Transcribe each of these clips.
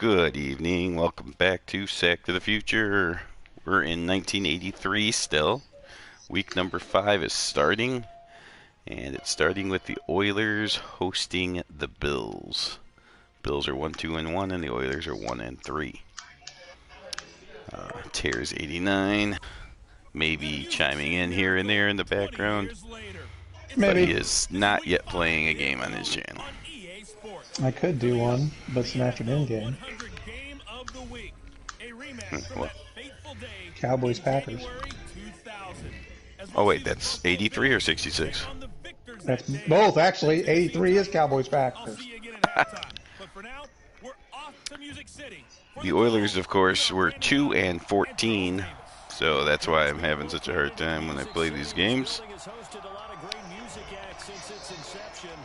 Good evening. Welcome back to Sack to the Future. We're in 1983 still. Week number 5 is starting, and it's starting with the Oilers hosting the Bills. Bills are 1-2-1, and the Oilers are 1-3. Tears 89, maybe chiming in here and there in the background, but he is not yet playing a game on his channel. I could do one, but it's an afternoon game. Well, Cowboys Packers. oh wait, that's 83 or 66? That's both, actually. 83 is Cowboys Packers. The Oilers, of course, were 2-14, so that's why I'm having such a hard time when I play these games.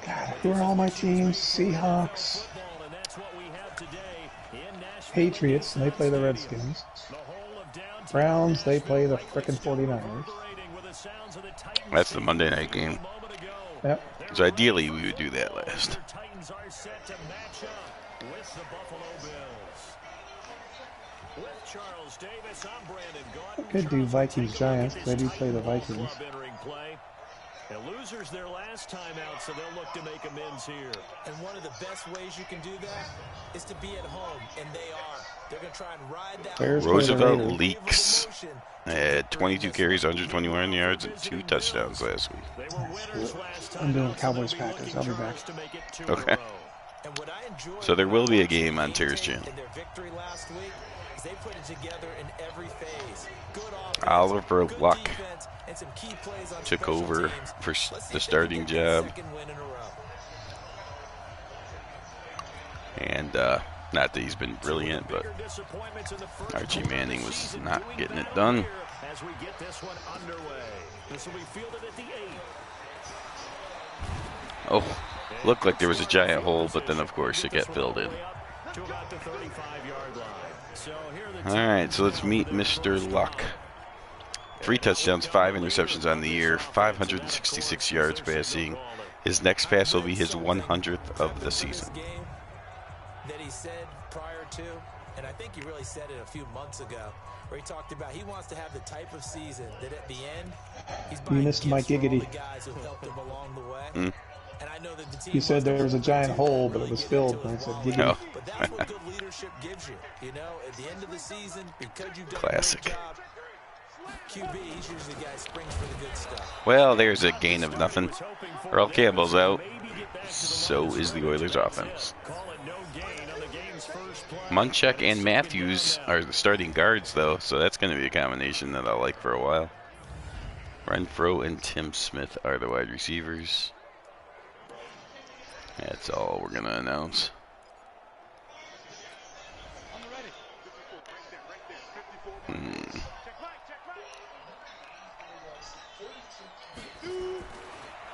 God, who are all my teams? Seahawks, Patriots, and they play the Redskins. Browns, they play the frickin' 49ers. That's the Monday night game. Yep. So ideally, we would do that last. Could do Vikings Giants, because I do play the Vikings. And losers their last time out, so they'll look to make amends here. And one of the best ways you can do that is to be at home, and they are. They're going to try and ride that. Roosevelt leaks. Had 22 carries, 121 yards, and 2 touchdowns last week. I'm doing Cowboys Packers. I'll be back. Okay. So there will be a game on Tears channel. Oliver Luck took over for the starting job. And not that he's been brilliant, but Archie Manning was not getting it done. As we get this one underway, this will be fielded at the 8. Oh, looked like there was a giant hole, but then of course it got filled in. All right, so let's meet Mr. Luck. 3 touchdowns, 5 interceptions on the year, 566 yards passing. His next pass will be his 100th of the season. That he said prior to, and I think he really said it a few months ago, where he talked about he wants to have the type of season that at the end he's buying missed my giggity. the guys who helped him along the way. And I know that the team You said there was a giant hole, but it was filled, and I said giggity. No. But that's what good leadership gives you. You know, at the end of the season, because you've done Classic. a great job, QB, he's usually the guy who springs for the good stuff. Well, there's a gain of nothing. Earl Campbell's out. So is the Oilers offense. Munchak and Matthews are the starting guards, though, so that's going to be a combination that I'll like for a while. Renfro and Tim Smith are the wide receivers. That's all we're going to announce.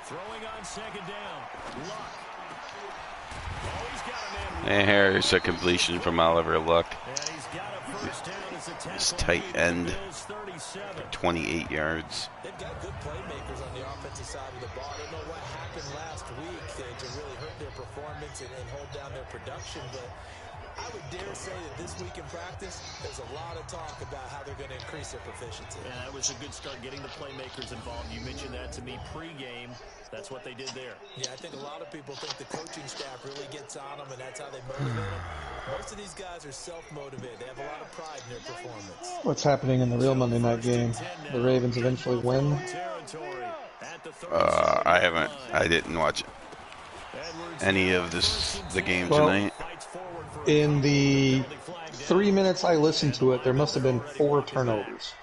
Throwing on second down. Luck. And here's a completion from Oliver Luck. His tight end, 28 yards. They've got good playmakers on the offensive side of the ball. I don't know what happened last week to really hurt their performance and hold down their production, but I would dare say that this week in practice, there's a lot of talk about how they're going to increase their proficiency. Yeah, that was a good start, getting the playmakers involved. You mentioned that to me pregame. That's what they did there. Yeah, I think a lot of people think the coaching staff really gets on them, and that's how they motivate them. Most of these guys are self-motivated. They have a lot of pride in their performance. What's happening in the real Monday night game? The Ravens eventually win? I didn't watch any of the game tonight. In the 3 minutes I listened to it, there must have been 4 turnovers.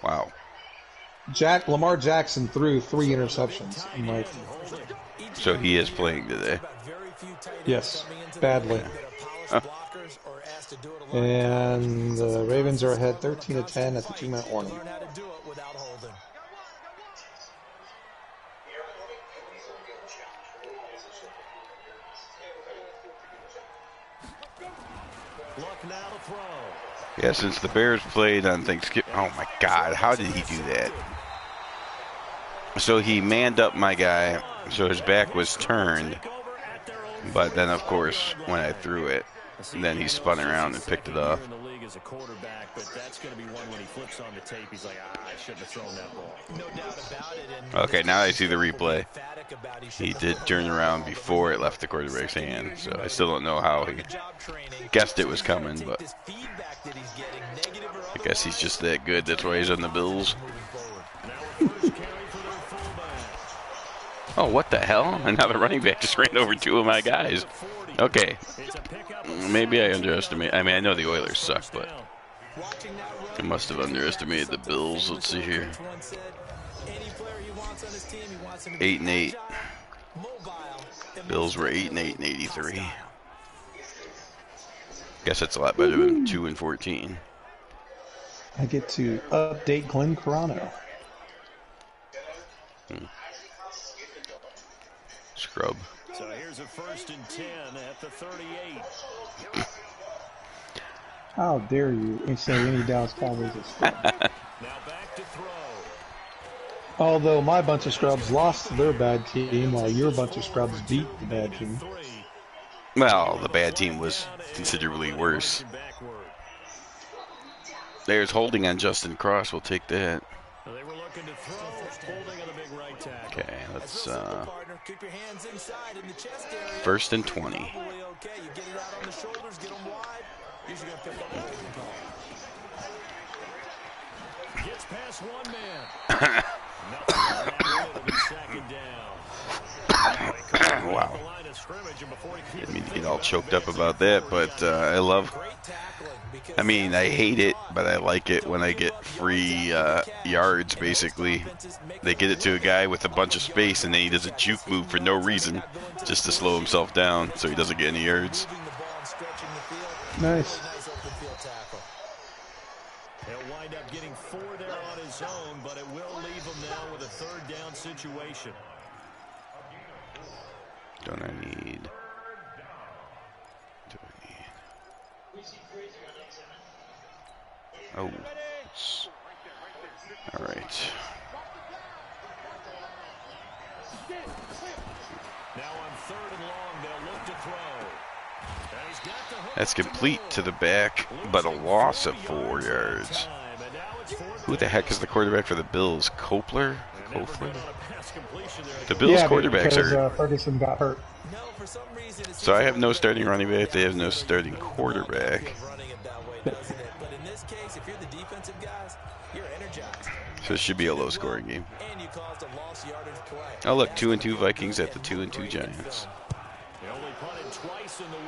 Wow. Lamar Jackson threw 3 interceptions. I'm like, so he is playing today. Yes, badly. And the Ravens are ahead 13-10 at the 2-minute warning. Yeah, since the Bears played on Thanksgiving. Oh my God, how did he do that? So he manned up my guy, so his back was turned. But then, of course, when I threw it, And then he spun around and picked it off. In the league as a quarterback, but that's going to be one when he flips on the tape. He's like, I shouldn't have thrown that ball. No doubt about it. And Okay, now I see the replay. He did turn around before it left the quarterback's hand, so I still don't know how he guessed it was coming, but I guess he's just that good. That's why he's on the Bills. Oh, what the hell? And now the running back just ran over two of my guys. Okay, maybe I underestimated. I mean, I know the Oilers suck, but I must have underestimated the Bills. Let's see here. 8-8. Bills were 8-8 in '83. Guess that's a lot better than 2-14. I get to update Glenn Carano. Scrub. So here's a 1st and 10 at the 38. How dare you say any Dallas Cowboys are scrub? Now back to throw. Although my bunch of scrubs lost to their bad team, while your bunch of scrubs beat the bad team. Well, the bad team was considerably worse. There's holding on Justin Cross. We'll take that. They were looking to throw, holding on the big right tackle. Okay, let's 1st and 20. Gets past one man. It'll be 2nd down. Wow. Didn't mean to get all choked up about that, but I hate it, but I like it when I get free yards, basically. They get it to a guy with a bunch of space, and then he does a juke move for no reason, just to slow himself down so he doesn't get any yards. Nice. He'll wind up getting 4 there on his own, but it will leave him now with a 3rd down situation. Don't I need? Oh. All right. Now on 3rd and long, they'll look to throw. And he's got the hook. That's complete to the back, but a loss of 4 yards. Who the heck is the quarterback for the Bills? Kopler? The Bills quarterbacks are. Ferguson got hurt. So I have no starting running back. They have no starting quarterback. So it should be a low-scoring game. Oh look, 2-2 Vikings at the 2-2 Giants.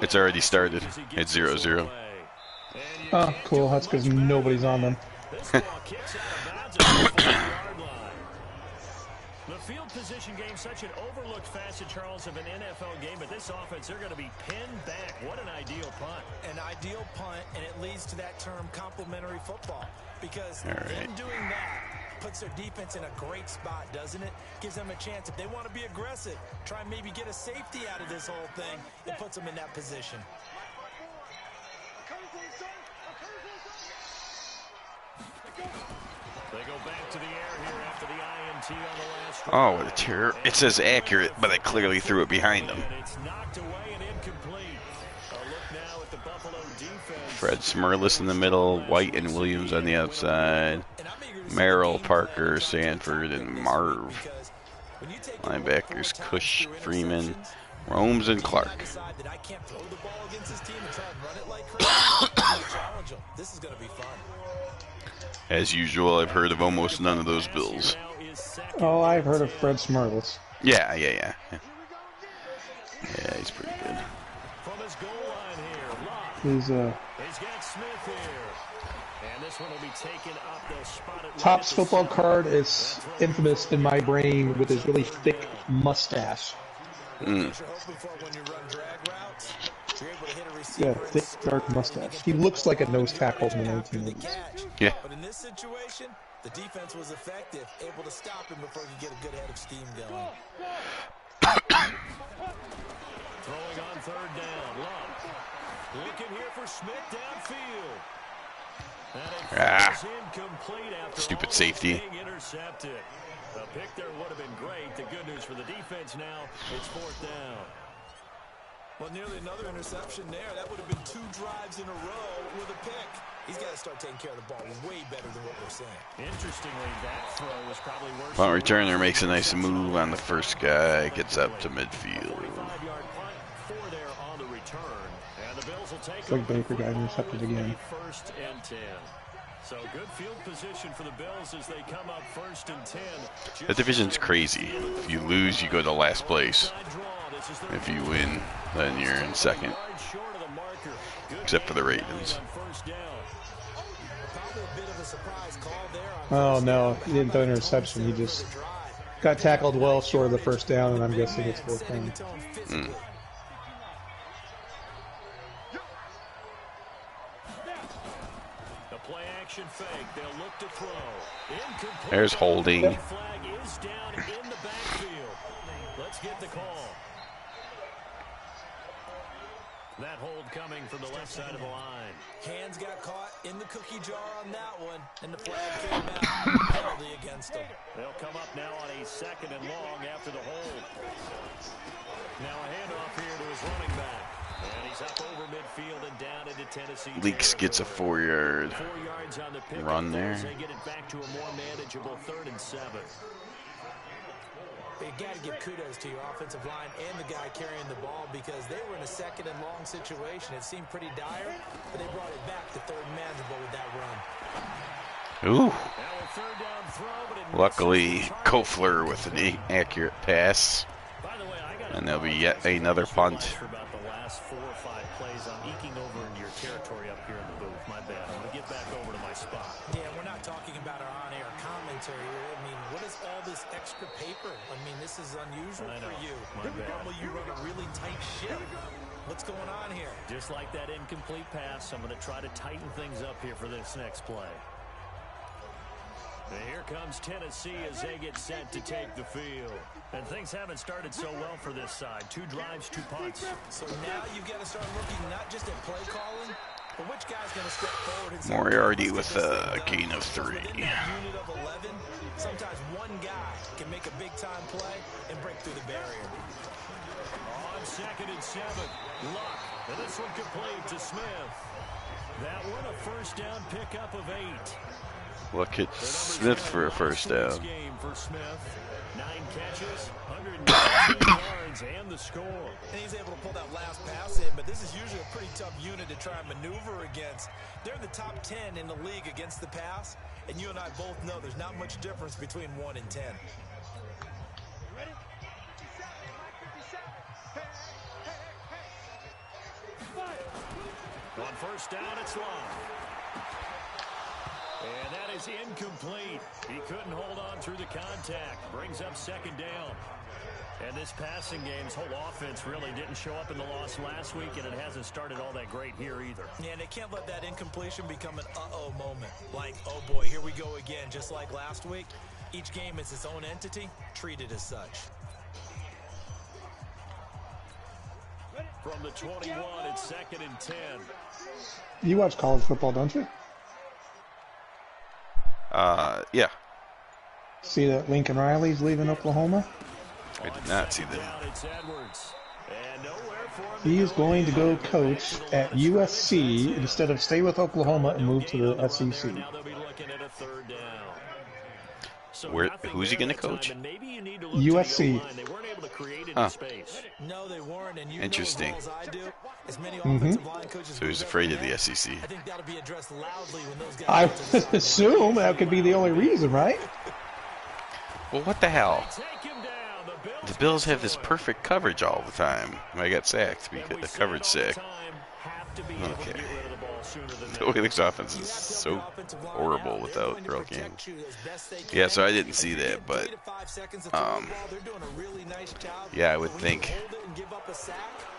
It's already started. It's 0-0. Oh, cool. That's because nobody's on them. The field position game, such an overlooked facet, Charles, of an NFL game, but this offense, they're going to be pinned back. What an ideal punt. An ideal punt, and it leads to that term complementary football. Because them doing that puts their defense in a great spot, doesn't it? Gives them a chance. If they want to be aggressive, try and maybe get a safety out of this whole thing, it puts them in that position. They go back to the air here after the INT on the last drive. Oh, what a terror. It says accurate, but I clearly threw it behind them. It's knocked away and incomplete. A look now at the Buffalo defense. Fred Smirlis in the middle, White and Williams on the outside, Merrill, Parker, Sanford, and Marv. Linebackers, Cush, Freeman, Romes, and Clark. As usual, I've heard of almost none of those Bills. Oh, I've heard of Fred Smirlis. Yeah, he's pretty good. From his goal line here, He's he's got Smith here. And this one will be taken up. They'll spot it. Topps football card is infamous in my brain with his really thick mustache. Yeah, thick, dark mustache. He looks like a nose tackle in the 1980s. Yeah. But in this situation, the defense was effective, able to stop him before he could get a good head of steam going. Throwing on 3rd down. Love. Looking here for Smith downfield. Incomplete after Stupid safety. being intercepted. A pick there would have been great. The good news for the defense now, it's 4th down. Well, nearly another interception there. That would have been 2 drives in a row with a pick. He's got to start taking care of the ball way better than what we're saying. Interestingly, that throw was probably worse. Punt returner makes a nice move on the first guy, gets up to midfield. 45-yard punt, 4 there on the return. And the Bills will take It's like Baker got intercepted again. First and 10. So good field position for the Bills as they come up first and 10. The division's crazy. If you lose, you go to last place. If you win, then you're in second. Except for the Ravens. Oh no, he didn't throw an interception. He just got tackled well short of the first down, and I'm guessing it's 4th down. The play action fake. They'll look to throw. Incomplete. There's holding. Flag is down in the backfield. Let's get the call. That hold coming from the left side of the line. Hands got caught in the cookie jar on that one, and the flag came out. Penalty against them. They'll come up now on a 2nd and long after the hold. Now a handoff here to his running back. And he's up over midfield and down into Tennessee. Leaks gets a 4-yard 4 yards on the pick run there. They get it back to a more manageable 3rd and 7. You got to give kudos to your offensive line and the guy carrying the ball because they were in a 2nd and long situation. It seemed pretty dire, but they brought it back to 3rd and manageable with that run. Ooh. Now a 3rd down throw, but it Luckily, Kofler with an accurate pass. By the way, And there'll be yet another punt. For about the last 4 or 5 plays, I'm eking over into your territory up here in the booth. My bad. I'm going to get back over to my spot. Yeah, we're not talking about our on-air commentary here. I mean, what is all this extra paper? I mean, this is unusual for you. Normally you run a really tight ship. What's going on here? Just like that incomplete pass, I'm going to try to tighten things up here for this next play. And here comes Tennessee as they get set to take the field. And things haven't started so well for this side. 2 drives, 2 punts. So now you've got to start looking not just at play calling, but which guy's going to step forward and say, Moriarty with a gain of 3. Within that unit of 11, sometimes one guy can make a big-time play and break through the barrier. On 2nd and 7, Luck. And this one complete to Smith. That one a first down pickup of 8. Look at Smith for a first down. Game for Smith. 9 catches, 119 yards, and the score. And he's able to pull that last pass in, but this is usually a pretty tough unit to try and maneuver against. They're in the top 10 in the league against the pass, and you and I both know there's not much difference between 1 and 10. On first down, it's long. And that is incomplete. He couldn't hold on through the contact. Brings up 2nd down. And this passing game's whole offense really didn't show up in the loss last week, and it hasn't started all that great here either. Yeah, and they can't let that incompletion become an uh-oh moment. Like, oh boy, here we go again, just like last week. Each game is its own entity, treated as such. From the 21, it's 2nd and 10. You watch college football, don't you? Yeah. See that Lincoln Riley's leaving Oklahoma? I did not see that. He is going to go coach at USC instead of stay with Oklahoma and move to the SEC. Who's he going to coach? USC. Huh. No, they weren't, and you Interesting. know as well as I do, as many offensive line coaches So he's afraid of the SEC. I think that'll be addressed loudly when those guys I get to the would assume that could be the only reason, right? Well, what the hell? The Bills have this perfect coverage all the time. I got sacked because the coverage sick. Okay. The Oilers offense is so horrible without Earl King. Yeah, so I didn't see that, but yeah, I would think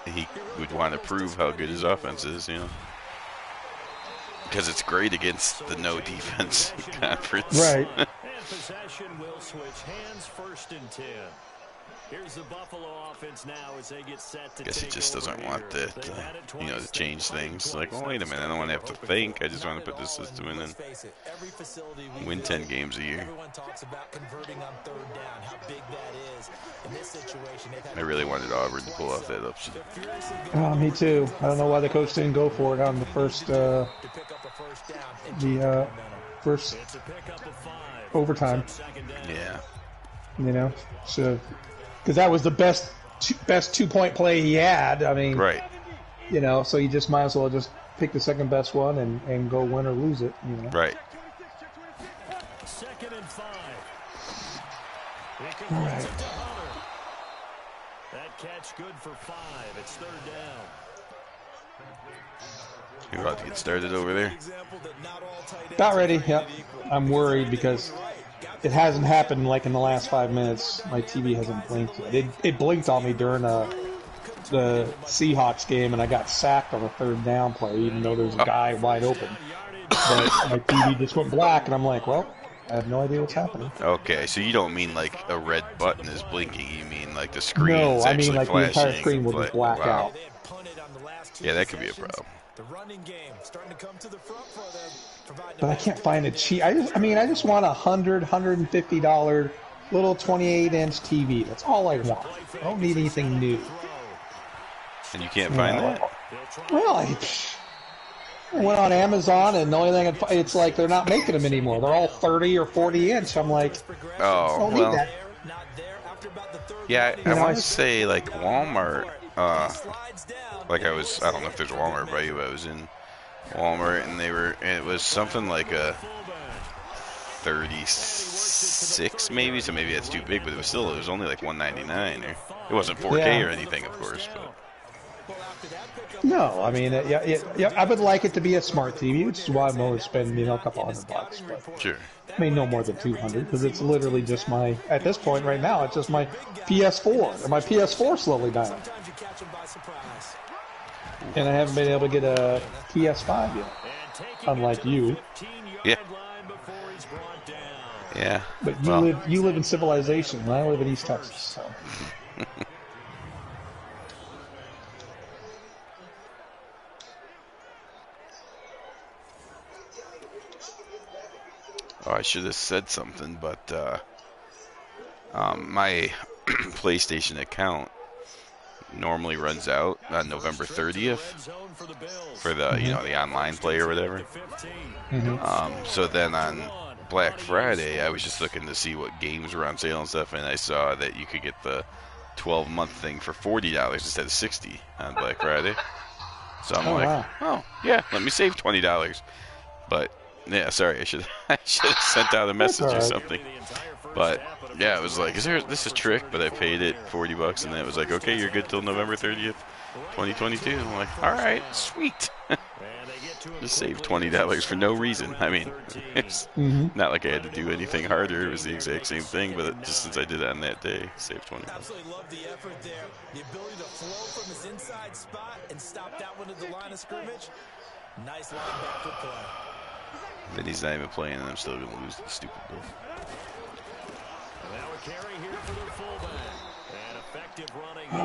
he would want to prove how good his offense is, you know, because it's great against the no defense conference. Right. Possession will switch hands, 1st and 10. Here's the Buffalo offense now as they get set to Guess he take just over doesn't here. want that, They've had it you know, twice. to change things. Like, well, wait a minute, I don't want to have to think. I just want to put the system in and win 10 games a year. Everyone talks about converting on third down, how big that is. In this situation, I really wanted Auburn to pull off that upset. Me too. I don't know why the coach didn't go for it on the first first overtime. Yeah. You know, so because that was the best 2-point play he had. I mean, right. You know, so you just might as well just pick the second best one and go win or lose it. You know, right. 2nd and 5. All right. That catch good for 5. It's 3rd down. You're about to get started over there. About ready. Yep. I'm worried because it hasn't happened like in the last 5 minutes. My TV hasn't blinked yet. It blinked on me during the Seahawks game, and I got sacked on a 3rd down play, even though there's a guy wide open. But my TV just went black, and I'm like, well, I have no idea what's happening. Okay, so you don't mean like a red button is blinking. You mean like the screen No, is I actually mean like flashing. the entire screen will just black wow. out. Yeah, that could be a problem. The running game starting to come to the front for them. But I can't find a cheap. I just want $150 little 28-inch TV. That's all I want. I don't need anything new. And you can't find that? Well, I went on Amazon, and the only thing I could find, it's like they're not making them anymore. They're all 30 or 40 inch. I'm like, oh, don't well, need that. yeah, I want to say like Walmart. Like I don't know if there's Walmart by you, but I was in Walmart, and it was something like a 36 maybe, so maybe that's too big, but it was only like $199, or it wasn't 4K or anything, of course, but. No, I mean, yeah, I would like it to be a smart TV, which is why I'm only spending a couple $100. But, sure. I mean, no more than 200, because it's literally just at this point right now, it's just my PS4, and my PS4 slowly dying. And I haven't been able to get a PS5 yet, unlike you. Yeah. Yeah. But you live in civilization, and I live in East Texas, so. Oh, I should have said something, but my PlayStation account normally runs out on November 30th for the the online play or whatever. So then on Black Friday, I was just looking to see what games were on sale and stuff, and I saw that you could get the 12-month thing for $40 instead of $60 on Black Friday. So I'm oh yeah, let me save $20. But yeah, sorry, I should have sent out a message or something. But yeah, it was like, this is a trick? But I paid it $40, and then it was like, okay, you're good till November 30th, 2022. I'm like, all right, sweet. Just saved $20 for no reason. I mean, it's not like I had to do anything harder. It was the exact same thing, but just since I did it on that day, saved $20. Absolutely love the effort there. The ability to flow from his inside spot and stop that one at the line of scrimmage. Nice linebacker play. Then he's not even playing, and I'm still going to lose the stupid goal. Now a carry here for the fullback. And effective running here.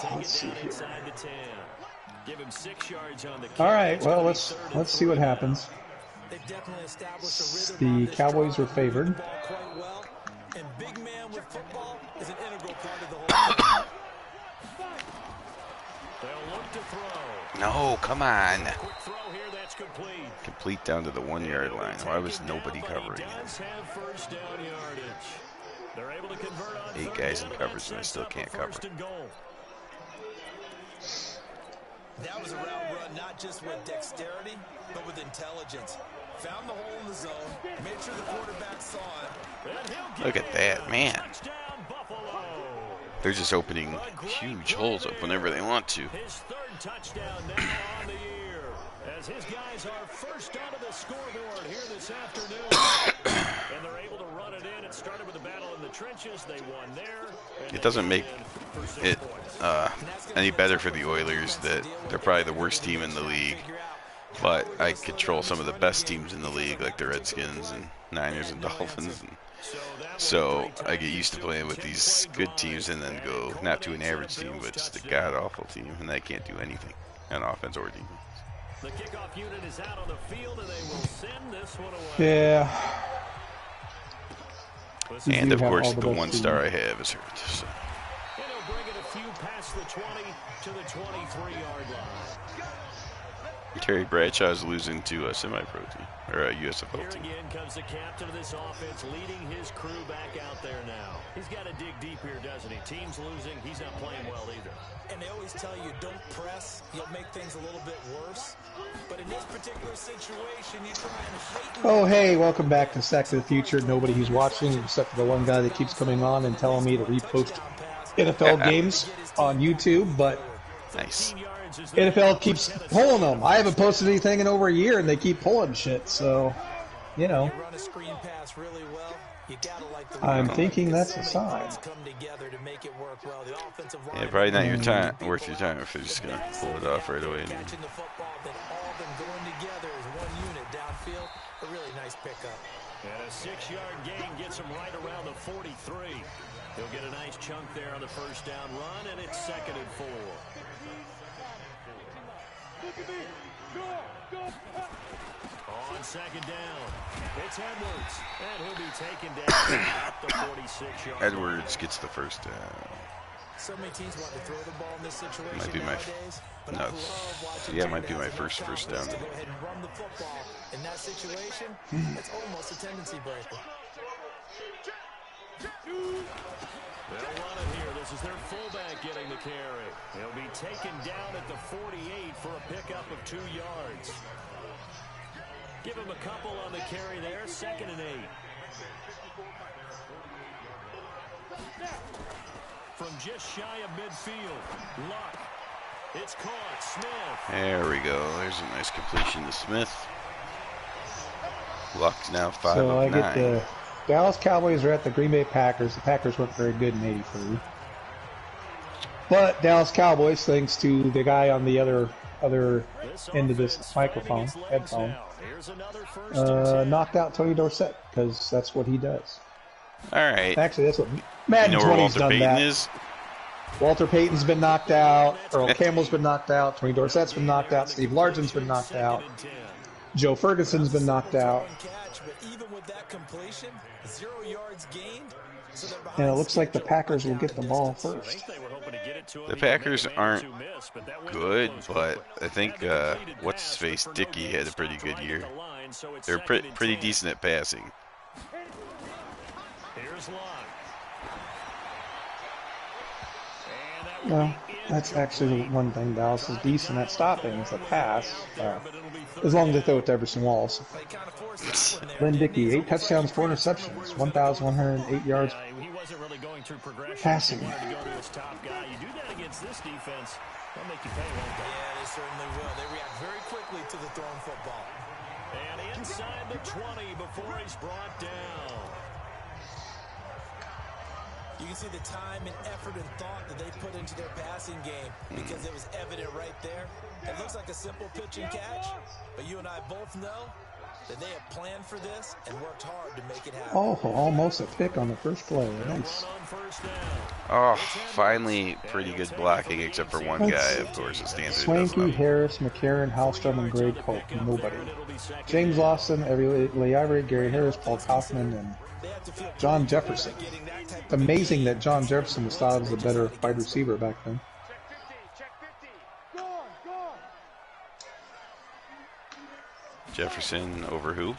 Take it down inside the 10. Give him 6 yards on the carry. All right, well, let's see what happens. The Cowboys were favored. And big man with football is an integral part of the whole. They'll look to throw. No, come on. Quick throw here, that's complete. Complete down to the 1-yard line. Why was nobody covering him? Does have first down yardage. They're able to convert on 8 guys in coverage, and I still can't cover. first and goal. That was a route run not just with dexterity, but with intelligence. Found the hole in the zone, made sure the quarterback saw it. Look at that, man. They're just opening huge holes up whenever they want to. His 3rd touchdown now on the year, as his guys are first onto the scoreboard here this afternoon. And they're able to run it in. It started with a battle in the trenches. They won there. It doesn't make it any better for the Oilers that they're probably the worst team in the league. But I control some of the best teams in the league, like the Redskins and Niners and Dolphins. And So I get used to playing with these good teams and then go not to an average team, but just a god-awful team, and I can't do anything on offense or defense. The kickoff unit is out on the field, and they will send this one away. Yeah. And of course, the one star I have is hurt. So. And he'll bring it a few past the 20 to the 23-yard line. Terry Bradshaw's losing to a semi-pro team, or a USFL Here team. again comes the captain of this offense, leading his crew back out there now. He's got to dig deep here, doesn't he? Team's losing. He's not playing well either. And they always tell you, don't press. You'll make things a little bit worse. But in this particular situation, you try and heighten. Oh, hey, welcome back to Sack to the Future. Nobody who's watching except for the one guy that keeps coming on and telling me to repost NFL games on YouTube, but Nice. NFL keeps pulling them. I haven't posted anything in over a year, and they keep pulling shit, so, you know. You run a screen pass really well. You gotta like the I'm thinking that's a sign. come together to make it work well. The offensive line, Yeah, probably not your time, worth your time if they're just gonna pull it off right away. catching the football, then all of them going together as one unit downfield. A really nice pickup. And a 6-yard gain gets him right around the 43. He'll get a nice chunk there on the first down run, and it's 2nd and 4. On 2nd down, it's Edwards, and he'll be taken down at the 46-yard line. Edwards gets the first down. So many teams want to throw the ball in this situation Might be my nowadays, but no, I love watching yeah, it might be my turndowns first and down. to go ahead and run the football. In that situation, it's almost a tendency breaker. They'll run it here. This is their fullback getting the carry. He'll be taken down at the 48 for a pickup of 2 yards. Give him a couple on the carry there. 2nd and 8. From just shy of midfield, Luck. It's caught. Smith. There we go. There's a nice completion to Smith. Luck's now 5 So of I 9. get the Dallas Cowboys are at the Green Bay Packers. The Packers weren't very good in '83. But Dallas Cowboys, thanks to the guy on the other end of this microphone, headphone, knocked out Tony Dorsett, because that's what he does. All right. Actually, that's what Madden You know where 20's Walter done Payton that. is? Walter Payton's been knocked out. Earl Campbell's been knocked out. Tony Dorsett's been knocked out. Steve Largen's been knocked out. Joe Ferguson's been knocked out. But even with that completion, 0 yards gained. So they're behind And it looks like the Packers will get the ball first. The Packers aren't good, but I think what's his face, Dickey had a pretty good year. They're pretty decent at passing. Here's Luck. Well, that's actually the one thing Dallas is decent at stopping is the pass. As long as they throw it to Everson Walls. Lynn Dickey, 8 touchdowns, 4 interceptions, 1,108 yards He wasn't really going through progression. passing. He wanted to go to his top guy. You do that against this defense, they'll make you pay, won't they? Yeah, they certainly will. They react very quickly to the thrown football. And inside the 20 before he's brought down. You can see the time and effort and thought that they put into their passing game because it was evident right there. It looks like a simple pitch and catch, but you and I both know that they have planned for this and worked hard to make it happen. Oh, almost a pick on the first play. Nice. On first down. Oh, finally pretty good blocking, except for one guy, of course, it stands there. does Swanky, nothing. Harris, McCarron, Hallstrom, and Greg Polk. Nobody. James Lawson, Lee Ivory, Gary Harris, Paul Kaufman, and John Jefferson. It's amazing that John Jefferson was thought of as a better wide receiver back then. Jefferson over who?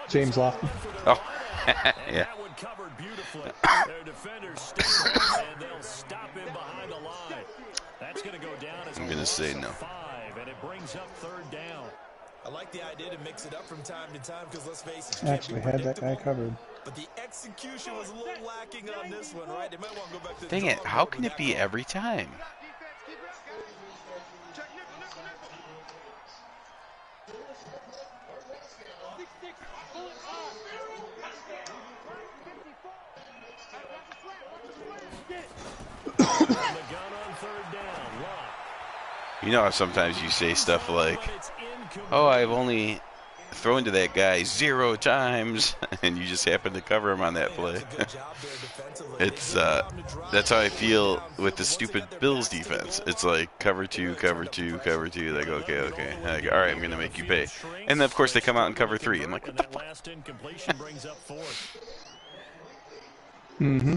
James Lofton. Oh, yeah. That one covered beautifully. Their defenders stay and they'll stop him behind the line. That's going to go down as I'm going to say no. 5, and it brings up 3rd down. I like the idea to mix it up from time to time because let's face it, Actually had that guy covered. but the execution was a little lacking on this one, right? They might want to go back to the Dang it, drawing how board can with it that be call. every time? The gun on 3rd down. Luck. You know how sometimes you say stuff like, oh, I've only throwing to that guy 0 times, and you just happen to cover him on that play. It's that's how I feel with the stupid Bills defense. It's like cover 2, cover 2, cover 2. Like okay. Like, all right, I'm gonna make you pay. And then of course they come out and cover 3. I'm like, what the fuck? Mm-hmm.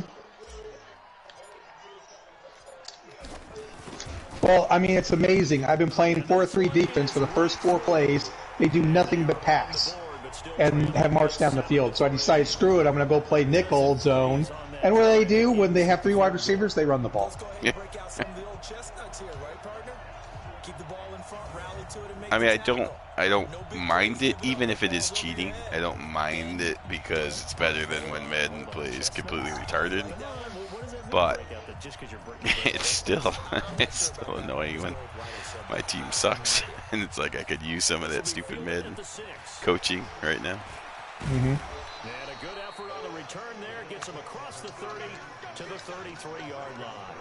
Well, I mean, it's amazing. I've been playing 4-3 defense for the first 4 plays. They do nothing but pass and have marched down the field. So I decided, screw it, I'm going to go play nickel zone. And what do? When they have 3 wide receivers, they run the ball. Yeah. I mean, I don't mind it, even if it is cheating. I don't mind it because it's better than when Madden plays completely retarded. But it's still annoying when my team sucks, and it's like I could use some of that stupid Madden coaching right now. Mm-hmm. And a good effort on the return there gets him across the 30 to the 33-yard line.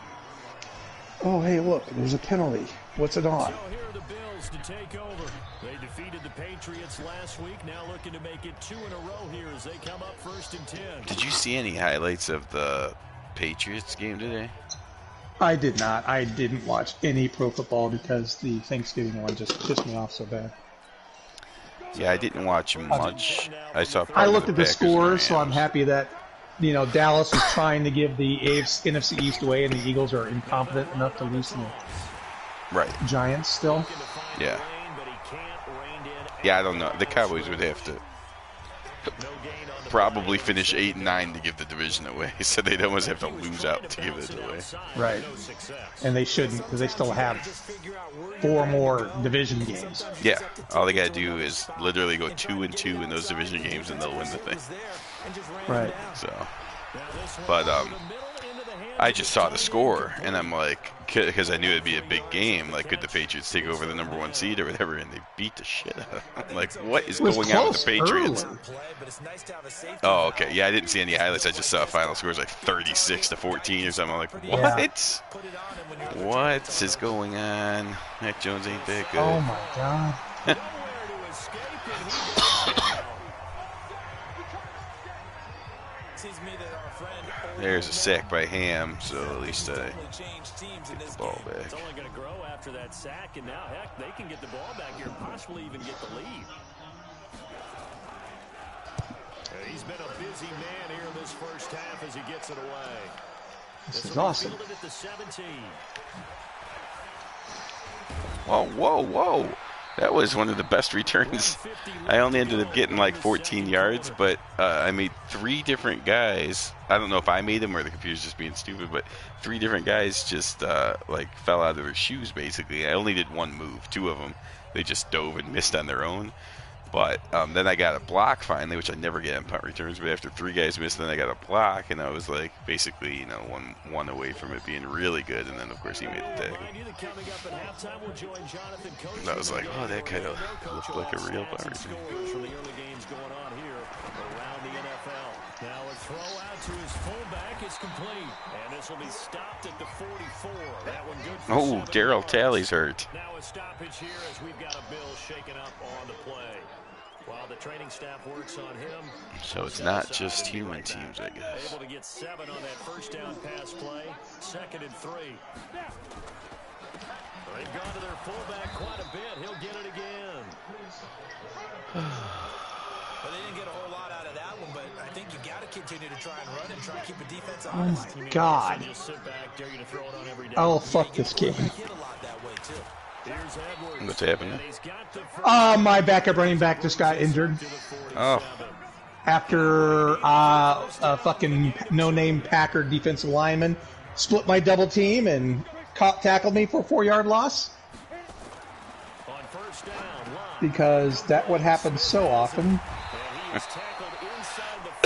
Oh, hey, look, there's a penalty. What's it on? So here are the Bills to take over. They defeated the Patriots last week, now looking to make it 2 in a row here as they come up 1st and 10. Did you see any highlights of the Patriots game today? I did not. I didn't watch any pro football because the Thanksgiving one just pissed me off so bad. Yeah, I didn't watch much. I saw. I looked at the scores, so I'm happy that Dallas is trying to give the NFC East away, and the Eagles are incompetent enough to lose to the Giants still. Yeah. Yeah, I don't know. The Cowboys would have to probably finish 8-9 to give the division away, so they'd almost have to lose out to give it away. Right. And they shouldn't, because they still have 4 more division games. Yeah. All they got to do is literally go 2-2 in those division games, and they'll win the thing. Right. So, but I just saw the score, and I'm like, because I knew it'd be a big game, like, could the Patriots take over the #1 seed or whatever, and they beat the shit out of them. I'm like, what is going on with the Patriots? Oh, okay. Yeah, I didn't see any highlights. I just saw final scores like 36-14 or something. I'm like, what? Yeah. What is going on? Mac Jones ain't that good. Oh, my God. There's a sack by Ham, so at least I get the ball back. It's only going to grow after that sack, and now, heck, they can get the ball back here, possibly even get the lead. He's been a busy man here in this first half as he gets it away. This is awesome. At the 17. Whoa. That was one of the best returns. I only ended up getting like 14 yards, but I made 3 different guys. I don't know if I made them or the computer's just being stupid, but 3 different guys just like fell out of their shoes, basically. I only did 1 move. 2 of them, they just dove and missed on their own. But then I got a block finally, which I never get in punt returns. But after 3 guys missed, then I got a block, and I was like basically, one away from it being really good. And then of course he made the tackle. I was like, oh, that kind of looked like a real punt return. Now a throw out to his fullback is complete, and this will be stopped at the 44. That one good for Oh, Darryl Talley's hurt. Now a stoppage here as we've got a Bill shaken up on the play. While the training staff works on him. So it's not just human teams, I guess. Able to get 7 on that first down pass play. 2nd and 3. They've gone to their fullback quite a bit. He'll get it again. Well, they didn't get a whole lot out of that one, but I think you got to continue to try and run and try and keep a defense honest. Oh, my God. Oh, fuck this game. What's happening? My backup running back just got injured. Oh. After a fucking no-name Packer defensive lineman split my double team and tackled me for a 4-yard loss. Because that would happen so often.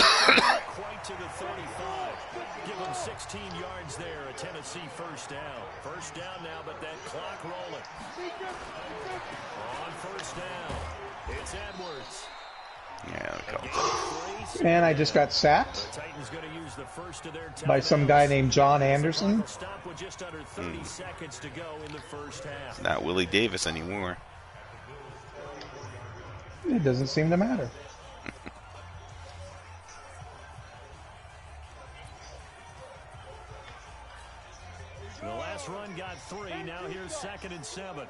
Quite to the 35. Give him 16 yards there. A Tennessee first down. First down now, but that clock rolling. On first down, it's Edwards. Yeah, and I just got sacked by some guy named John Anderson. Not Willie Davis anymore. It doesn't seem to matter. The last run got 3. Now here's 2nd and 7.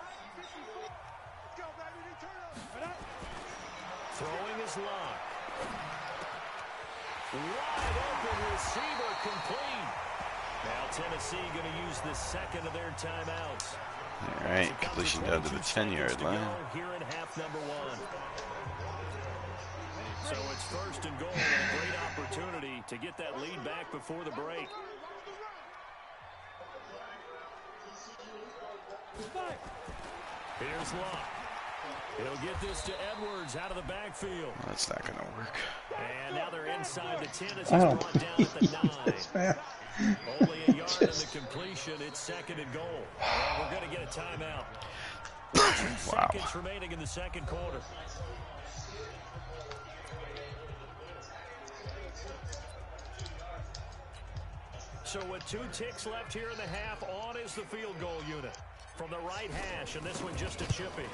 Throwing his lock. Wide open receiver complete. Now Tennessee going to use the 2nd of their timeouts. All right, completion down to the 10-yard line. Here in half number 1. So it's 1st and goal, and a great opportunity to get that lead back before the break. Here's Locke. He'll get this to Edwards out of the backfield. That's not going to work. And now they're inside the 10 as he's I don't brought down at the 9. Only a yard in the completion. It's 2nd and goal. And we're going to get a timeout. 2 Wow. seconds remaining in the 2nd quarter. So with 2 ticks left here in the half, on is the field goal unit. From the right hash, and this one just a chippy.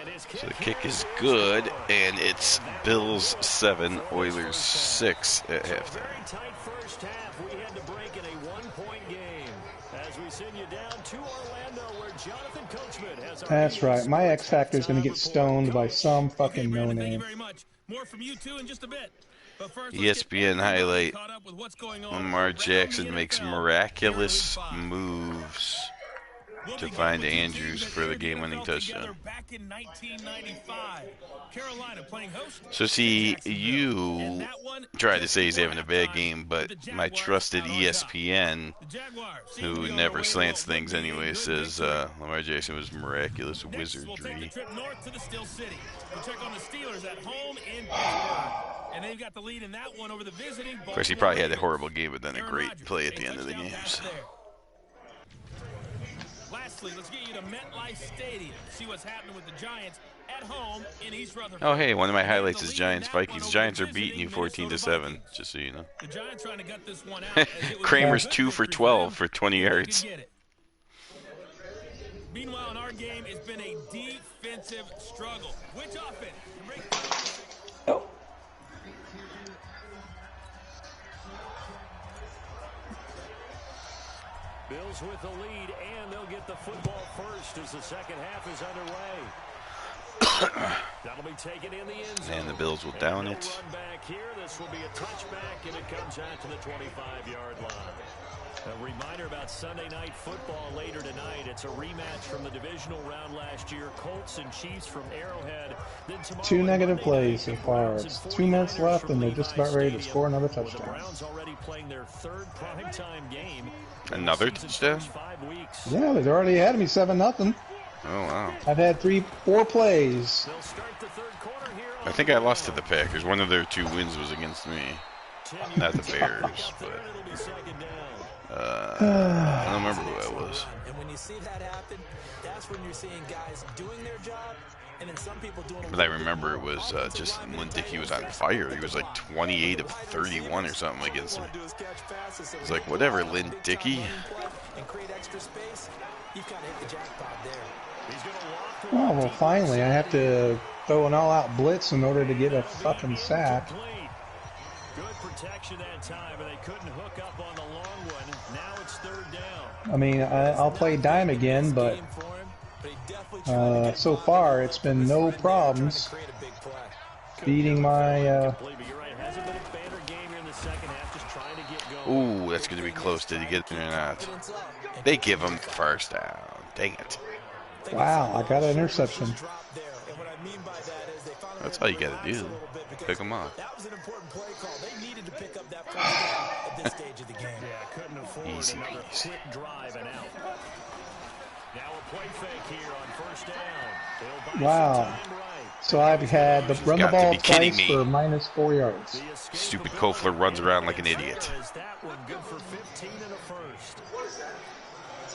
And his kick So the kick is good, and it's Bills 7, Oilers 6 at halftime. Very tight first half. We had to break in a 1-point game. As we send you down to Orlando, where Jonathan Coachman has our That's right. My X Factor is going to get stoned by some fucking no Thank you name. very much. More from you two in just a bit. But first, ESPN highlight: caught up with what's going on Lamar around the Jackson makes NFL. miraculous Here in Week 5. moves We'll to begin find with two Andrews teams that for the entered game-winning NFL touchdown. together Back in 1995. Carolina playing host. So see, Jacksonville. you And that one try to just say he's before having a bad halftime, game, with but the my Jaguars trusted out on top. ESPN, The Jaguars seem to who be on never their way to slants a things good game, anyway, good says victory. Lamar Jackson was miraculous Next, we'll take the wizardry. trip north to the Steel City to check on the Steelers at home in Pittsburgh. And they've got the lead in that one over the visiting. Of course, he probably had a horrible game, but then a great play at the end of the game. So. Lastly, let's get you to MetLife Stadium. See what's happening with the Giants at home in East Rutherford. Oh, hey, one of my They have highlights the is lead in that one Giants-Vikings. over Giants the are beating you visiting 14-7, Minnesota just so you know. The Giants trying to gut this one out. As it was Kramer's a 2 for victory 12 them for 20 if they could yards. get it. Meanwhile, in our game, it's been a defensive struggle. Which offense? Oh. Bills with the lead, and they'll get the football first as the 2nd half is underway. That'll be taken in the end zone. And the Bills will down No it. run back here. This will be a touchback, and it comes out to the 25-yard line. A reminder about Sunday Night Football later tonight. It's a rematch from the divisional round last year. Colts and Chiefs from Arrowhead. Then tomorrow 2 negative Monday plays night, so far. Browns It's and 2 minutes 49ers left, from and they're just about Levi ready to Stadium, score another with the touchdown. Browns already playing their 3rd primetime game. Another Season's touchdown? first 5 weeks. Yeah, they've already had me 7-0. Oh, wow. I've had 4 plays. They'll start the 3rd quarter here I on think I lost to the Packers. One of their 2 wins was against me. 10 Not the yards Bears, out there, but and it'll be 2nd down. I don't remember who I was. And when you see that happen, that's when you're seeing guys doing their job, and then some people doing. But I remember it was just when Dickey was on fire. He was like 28 of 31 or something against me. It's like, whatever, Lynn Dickey. And create extra space. You've got to hit the jackpot there. He's going to walk the Oh, well, finally, I have to throw an all-out blitz in order to get a fucking sack. Good protection that time, but they couldn't hook up on the long one. Now it's 3rd down. I mean, I'll play dime again, but so far it's been no problems beating my. But you're right, it hasn't been a banner game here in the 2nd half, just trying to get going. Ooh, that's going to be close. Did he get it or not? They give him first down. Dang it. Wow, I got an interception. That's all you got to do. Pick them up. That was an important play call. They needed to pick up that first down at this stage of the game. Yeah, couldn't afford Easy another peasy. quick drive and out. Now a play fake here on 1st down. They'll buy Wow. some time right. So I've had to run the Got to ball be kidding twice me. for -4 yards. The escape Stupid ability Kofler runs around like an idiot. is that one good for 15 and a first.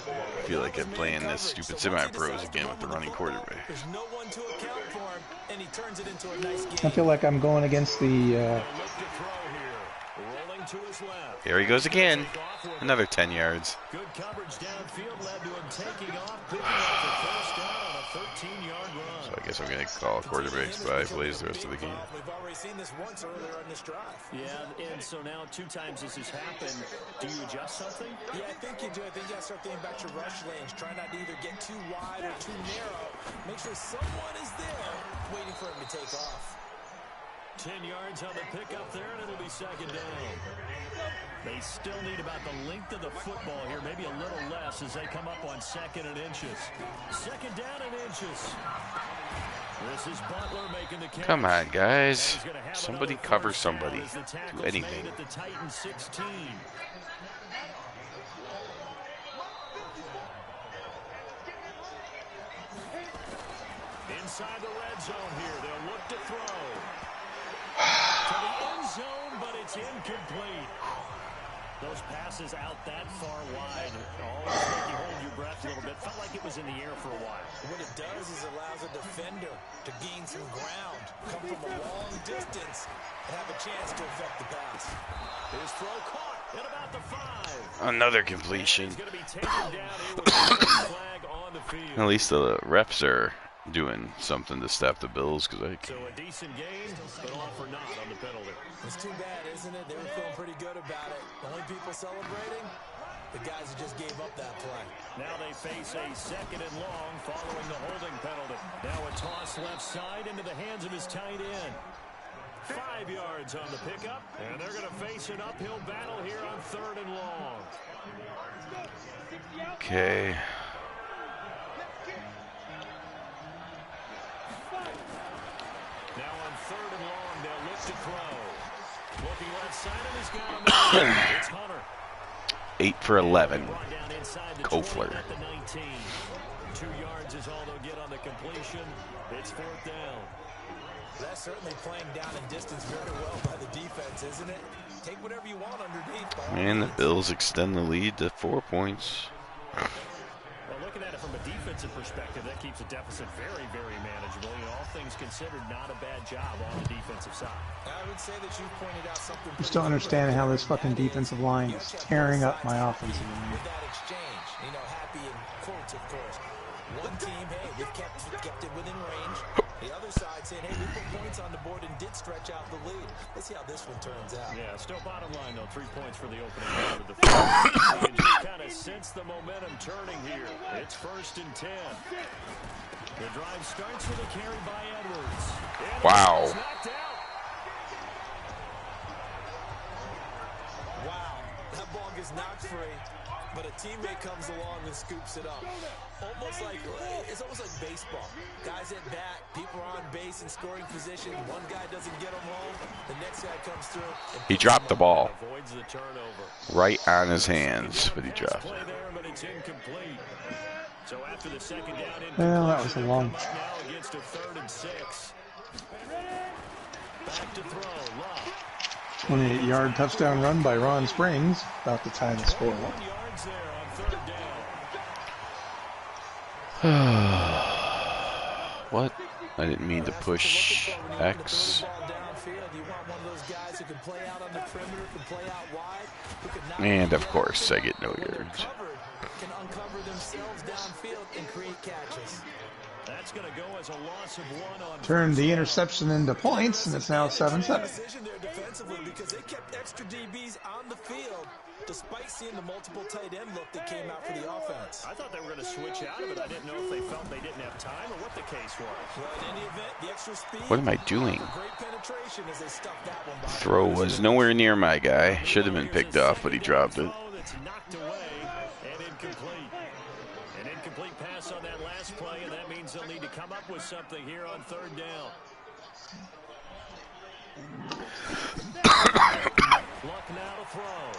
I feel like I'm playing this stupid semi-pros again with the running quarterback. There's no one to account for him, and he turns it into a nice game. I feel like I'm going against the Look to throw here. Rolling going to his left. Here he goes again. Another 10 yards. Good coverage downfield led to him taking off, picking up the first down on a 13-yard run. So I guess I'm going to call quarterbacks by plays the rest of the game. We've already seen this once earlier on this drive. Yeah, and so now 2 times this has happened. Do you adjust something? Yeah, I think you do. I think you got to start thinking about your rush lanes. Try not to either get too wide or too narrow. Make sure someone is there waiting for him to take off. 10 yards on the pickup there, and it'll be second down. They still need about the length of the football here, maybe a little less as they come up on 2nd and inches. 2nd down and inches. This is Butler making the catch. Come on, guys. Somebody cover somebody. Do anything. At the Titans 16. Inside the red zone here, they'll look to throw. To the end zone, but it's incomplete. Those passes out that far wide always make you hold your breath a little bit. Felt like it was in the air for a while. What it does is allows a defender to gain some ground, come from a long distance, and have a chance to affect the pass. His throw caught at about the 5. Another completion. He's going to be taken down here with a flag on the field. At least the refs are doing something to stop the Bills, because So a decent gain, but all for naught on the penalty. It's too bad, isn't it? They were feeling pretty good about it. The only people celebrating, the guys who just gave up that play. Now they face a 2nd and long following the holding penalty. Now a toss left side into the hands of his tight end. 5 yards on the pickup, and they're going to face an uphill battle here on 3rd and long. okay. Now on 3rd and long, they'll look to throw. Looking left side, and he's got him. It's Hunter. 8 for 11. Brought down inside the Kofler. 20 at the 19. 2 yards is all they'll get on the completion. It's 4th down. That's certainly playing down in distance very well by the defense, isn't it? Take whatever you want underneath. And the Bills extend the lead to 4 points. Well, looking at it from a defensive perspective, that keeps the deficit very, very manageable. You know, all things considered, not a bad job on the defensive side. I would say that you pointed out something. I'm still understanding how this fucking defensive line is tearing up my offensive line. With that exchange, you know, happy in quotes, of course. One team, hey, we've kept it within range. The other side saying, hey, we put points on the board and did stretch out the lead. Let's see how this one turns out. Yeah, still bottom line, though. 3 points for the opening half of the field. You can just kind of sense the momentum turning here. It's 1st and 10. The drive starts with a carry by Edwards. And Wow. it's knocked out. Wow, that ball gets knocked free, but a teammate comes along and scoops it up. It's almost like baseball. Guys at bat, people are on base in scoring position. One guy doesn't get them home, the next guy comes through. He dropped the ball Avoids the turnover. right on his hands, but he dropped Play it. there, but it's incomplete. So after the 2nd down, Well, that was a long. now against a 3rd and 6. Back to throw. Love. 28-yard touchdown run by Ron Springs, about to tie the score. 1 yards there on 3rd down. What? I didn't mean to push X. And of course, I get no yards. Can uncover themselves downfield and create catches. That's going to go as a loss of 1 on. Turned the interception into points, and it's now 7-7. Decision there defensively because they kept extra DBs on the field despite seeing the multiple tight end look that came out for the offense. I thought they were going to switch out of it. I didn't know if they felt they didn't have time or what the case was. Well, in any event, the extra speed. What am I doing? Great penetration as they stuffed that one by. Throw was nowhere near my guy. Should have been picked off, but he dropped it. That's knocked away and incomplete. An incomplete pass on that last play, and that means they'll need to come up with something here on 3rd down. Luck now to throw.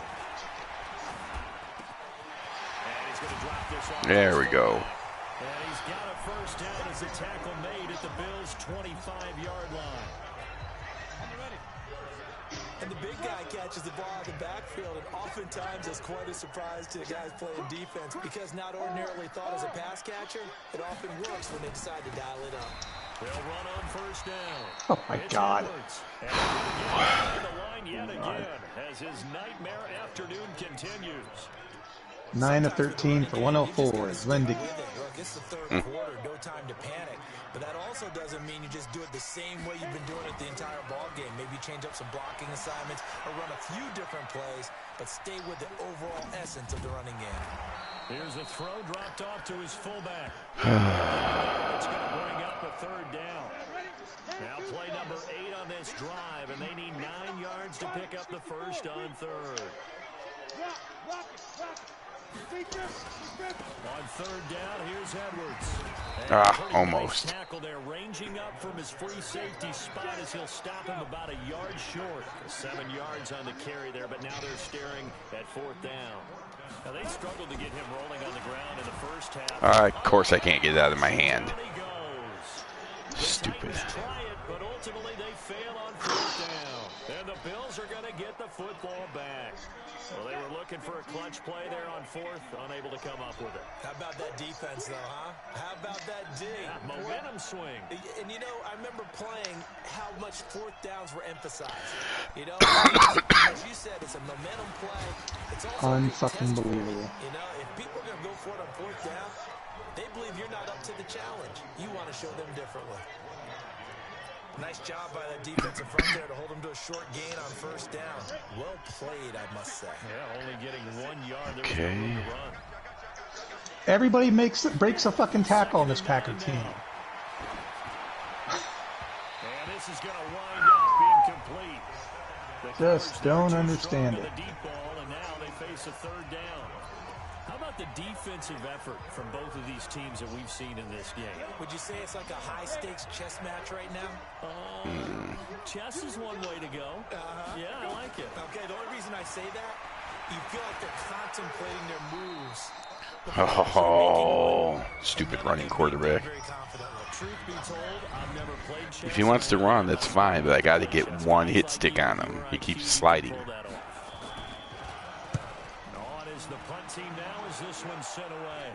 And he's going to drop this off. There we go. And he's got a 1st down as a tackle made at the Bills' 25-yard line. And the big guy catches the ball out of the backfield, and oftentimes that's quite a surprise to the guys playing defense because not ordinarily thought as a pass catcher, it often works when they decide to dial it up. They'll run on first down. Oh my God. And the line yet again as his nightmare afternoon continues. 9 of 13 for 104 is Lindy. Look, it's the third quarter, no time to panic. But that also doesn't mean you just do it the same way you've been doing it the entire ball game. Maybe change up some blocking assignments or run a few different plays, but stay with the overall essence of the running game. Here's a throw dropped off to his fullback. It's going to bring up a third down. Now play number 8 on this drive, and they need 9 yards to pick up the first on third. On third down, here's Edwards. Almost. Nice tackle there, ranging up from his free safety spot as he'll stop him about a yard short. 7 yards on the carry there, but now they're staring at fourth down. Now they struggled to get him rolling on the ground in the first half. Of course I can't get it out of my hand. Stupid. Try it, but ultimately they fail on fourth down. And the Bills are going to get the football back. Well, they were looking for a clutch play there on fourth, unable to come up with it. How about that defense, though, huh? How about that D? Yeah, momentum swing. And, you know, I remember playing how much fourth downs were emphasized. You know, as you said, it's a momentum play. It's also Unfucking believable. You know, if people are going to go for it on fourth down, they believe you're not up to the challenge. You want to show them differently. Nice job by the defensive front there to hold them to a short gain on first down. Well played, I must say. Yeah, only getting 1 yard. There was no room to run. Everybody breaks a fucking tackle on this Packer team. And this is going to wind up incomplete. Just don't understand it. The deep ball, and now they face a third down. How about the defensive effort from both of these teams that we've seen in this game? Would you say it's like a high-stakes chess match right now? Chess is one way to go. Yeah, I like it. Okay, the only reason I say that, you feel like they're contemplating their moves. Oh, stupid running quarterback. Truth be told, I've never played chess. If he wants to run, that's fine, but I got to get one hit stick on him. He keeps sliding. On is the punt team now as this one's sent away.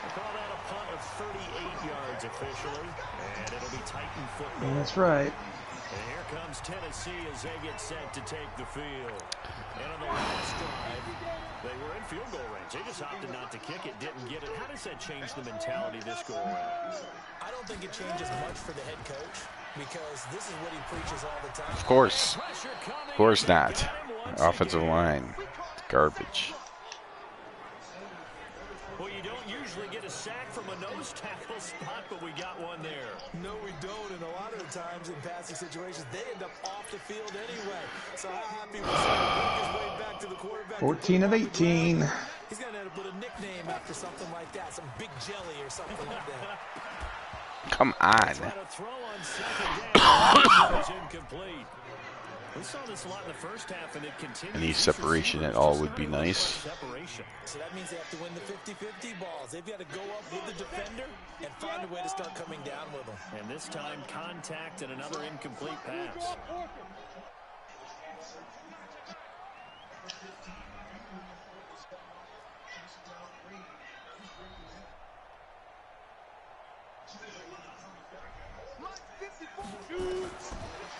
They call that a punt of 38 yards officially, and it'll be Titan football. That's right. And here comes Tennessee as they get set to take the field. And on the last drive, they were in field goal range. They just opted not to kick it, didn't get it. How does that change the mentality this go around? I don't think it changes much for the head coach because this is what he preaches all the time. Of course. Of course not. Offensive line. Garbage. Well, you don't usually get a sack from a nose tackle spot, but we got one there. No, we don't, and a lot of the times in passing situations, they end up off the field anyway. So how happy was he to work his way back to the quarterback? 14 of 18. He's going to end up with a nickname after something like that, some big jelly or something like that. Come on. Try to throw on second down. It's incomplete. We saw this a lot in the first half, and it continues. Any separation at all would be nice. So that means they have to win the 50-50 balls. They've got to go up with the defender and find a way to start coming down with them. And this time, contact and another incomplete pass.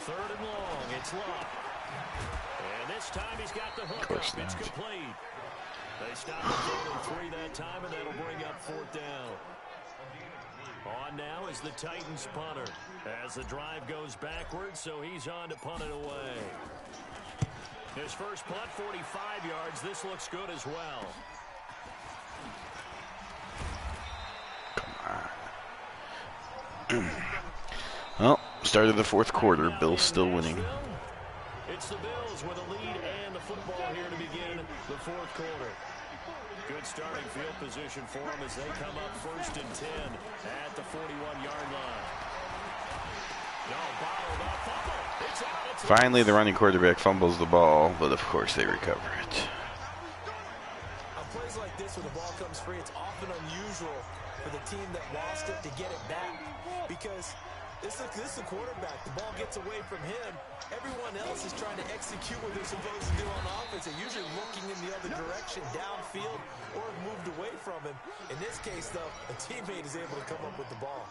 Third and long, it's Love. And this time he's got the hook up. It's complete. They stopped the 3 that time, and that'll bring up fourth down. On now is the Titans punter as the drive goes backwards, so he's on to punt it away. His first punt, 45 yards. This looks good as well. Come on. Well, start of the fourth quarter. Bills still winning. It's the Bills with a lead and the football here to begin the fourth quarter. Good starting field position for them as they come up first and 10 at the 41-yard line. Finally, the running quarterback fumbles the ball, but of course they recover it. On plays like this where the ball comes free, it's often unusual for the team that lost it to get it back because this is the quarterback. The ball gets away from him. Everyone else is trying to execute what they're supposed to do on offense. They're usually looking in the other direction. protection downfield or moved away from him. In this case, though, a teammate is able to come up with the ball.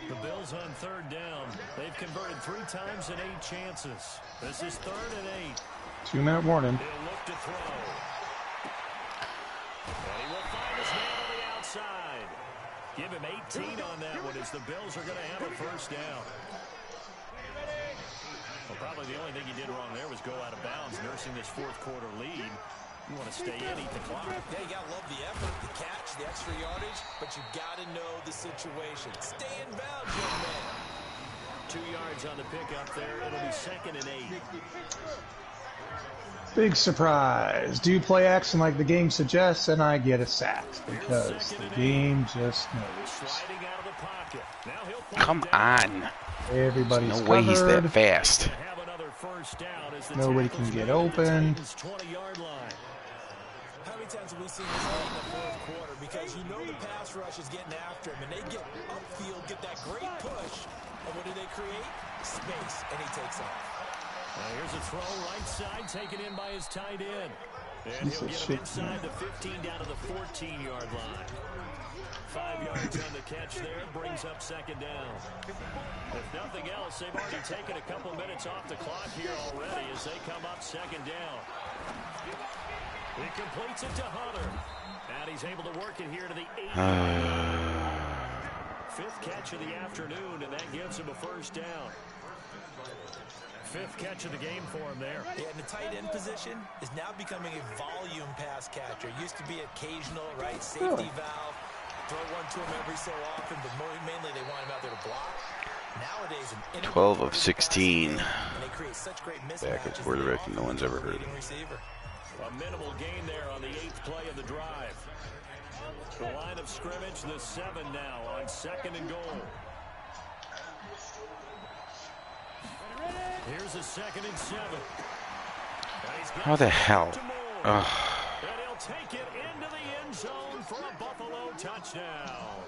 The Bills on third down. They've converted 3 times in 8 chances. This is 3rd and 8. 2-minute warning. He'll look to throw. And he will find his man on the outside. Give him 18 on that one as the Bills are going to have a first down. Well, probably the only thing he did wrong there was go out of bounds, nursing this 4th quarter lead. You want to stay in, eat the clock. Yeah, you got to love the effort, the catch, the extra yardage, but you got to know the situation. Stay in bounds, young man. 2 yards on the pickup there. It'll be 2nd and 8. Big surprise. Do play action like the game suggests, and I get a sack because the game just knows. Sliding out of the pocket. Now he'll pull Come on. Everybody's No covered. way he's that fast. have another first down as the Nobody tackle's can get made at the open. Titans' 20-yard line. How many times have we seen this late in the 4th quarter? Because you know the pass rush is getting after him, and they get upfield, get that great push, and what do they create? Space, and he takes off. Here's a throw right side, taken in by his tight end. And he'll get him inside the 15 down to the 14-yard line. 5 yards on the catch there, brings up 2nd down. If nothing else, they've already taken a couple minutes off the clock here already as they come up 2nd down. He completes it to Hunter. And he's able to work it here to the 8-yard line. 5th catch of the afternoon, and that gives him a first down. 5th catch of the game for him there. Yeah, and the tight end position is now becoming a volume pass catcher. It used to be occasional, right? Safety valve. Throw one to him every so often, but mainly they want him out there to block. Nowadays, an 12 of 16. and they create such great mismatches. Backup quarterback no one's ever heard of. Receiver. A minimal gain there on the 8th play of the drive. The line of scrimmage, the 7 now on 2nd and goal. Here's a 2nd and 7. How the hell? And he'll take it into the end zone for a Buffalo touchdown.